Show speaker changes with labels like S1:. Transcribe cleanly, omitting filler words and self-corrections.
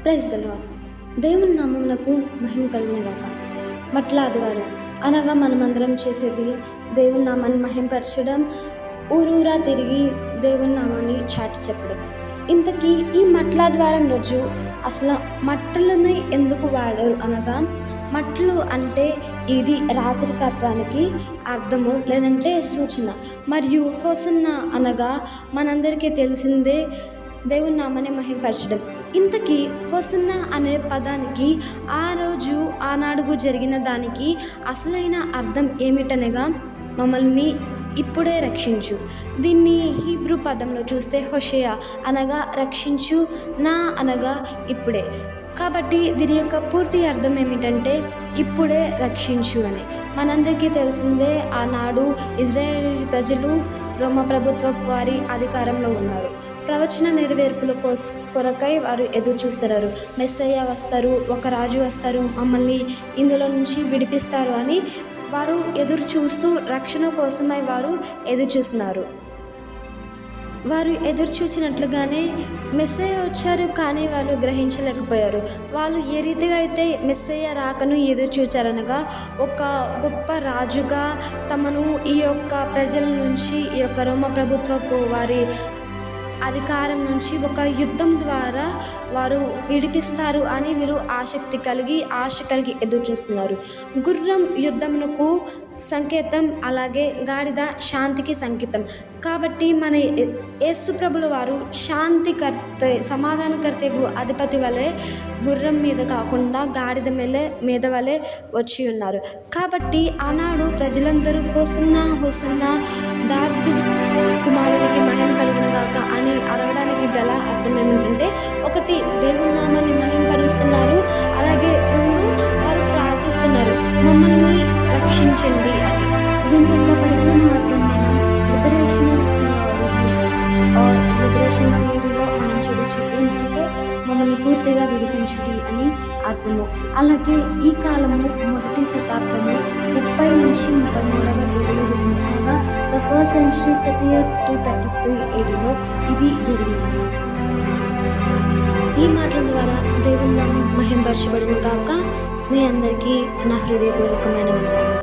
S1: Praise the lord. దేవుని నామమునకు మహిమ కలుగును గాక. మట్ల ఆదివారం అనగా మనమందరం చేసేది దేవుని నామాన్ని మహింపరచడం, ఊరూరా తిరిగి దేవుని నామాన్ని చాటి చెప్పడం. ఇంతకీ ఈ మట్ల ఆదివారం రోజు అసలు మట్టలని ఎందుకు వాడారు అనగా, మట్లు అంటే ఇది రాజరికత్వానికి అర్థము లేదంటే సూచన. మరియు హోసన్నా అనగా మనందరికీ తెలిసిందే దేవుని నామాన్ని మహింపరచడం. ఇంతకీ హోసన్నా అనే పదానికి ఆనాడు జరిగిన దానికి అసలైన అర్థం ఏమిటనగా, మమ్మల్ని ఇప్పుడే రక్షించు. దీన్ని హీబ్రూ పదంలో చూస్తే హోషేయ అనగా రక్షించు, నా అనగా ఇప్పుడే. కాబట్టి దీని యొక్క పూర్తి అర్థం ఏమిటంటే ఇప్పుడే రక్షించు అని. మనందరికీ తెలిసిందే, ఆనాడు ఇజ్రాయేలీ ప్రజలు రోమ ప్రభుత్వ వారి అధికారంలో ఉన్నారు. ప్రవచన నెరవేర్పుల కొరకై వారు ఎదురు చూస్తున్నారు. మెస్సయ్య వస్తారు, ఒక రాజు వస్తారు, మమ్మల్ని ఇందులో నుంచి విడిపిస్తారు అని వారు ఎదురు చూస్తూ రక్షణ కోసమై వారు ఎదురు చూస్తున్నారు. వారు ఎదురు చూసినట్లుగానే మెస్సయ్య వచ్చారు, కానీ వాళ్ళు గ్రహించలేకపోయారు. వాళ్ళు ఏ రీతిగా అయితే మెస్సయ్య రాకను ఎదురు చూచారనగా, ఒక గొప్ప రాజుగా తమను ఈ యొక్క ప్రజల నుంచి, ఈ యొక్క రోమ ప్రభుత్వపు వారి అధికారం నుంచి ఒక యుద్ధం ద్వారా వారు విడిపిస్తారు అని వీరు ఆశ కలిగి ఎదురు చూస్తున్నారు. గుర్రం యుద్ధమునకు సంకేతం, అలాగే గాడిద శాంతికి సంకేతం. కాబట్టి మన యేసు ప్రభుల వారు శాంతికర్త, సమాధానకర్తకు అధిపతి వలె గుర్రం మీద కాకుండా గాడిద మీద వలె వచ్చి ఉన్నారు. కాబట్టి ఆనాడు ప్రజలందరూ హోసన్నా హోసన్నా దావీదు కుమారునికి మహిమ కలుగును గాక అని అరవడానికి గల అర్థం ఏమిటంటే, ఒకటి దేవుని నామాన్ని మహిమపరుస్తున్నారు, అలాగే రెండు వారు ప్రార్థిస్తున్నారు, మమ్మల్ని రక్షించండి అని. దీని యొక్క పరిపూర్ణ అర్థం లిబరేషన్ థియరీలో మనం చూడొచ్చు. ఏంటంటే మమ్మల్ని పూర్తిగా విడిపించుడి అని అర్థము. అలాగే ఈ కాలము మొదటి శతాబ్దము 30 నుంచి 33వ ఏడులో జరిగింది. అనగా the first century 30th to 33 ADలో ఇది జరిగింది. ఈ మాటల ద్వారా దేవుని నామం మహింపరచబడును గాక. మీ అందరికీ నా హృదయపూర్వకమైన వందనాలు.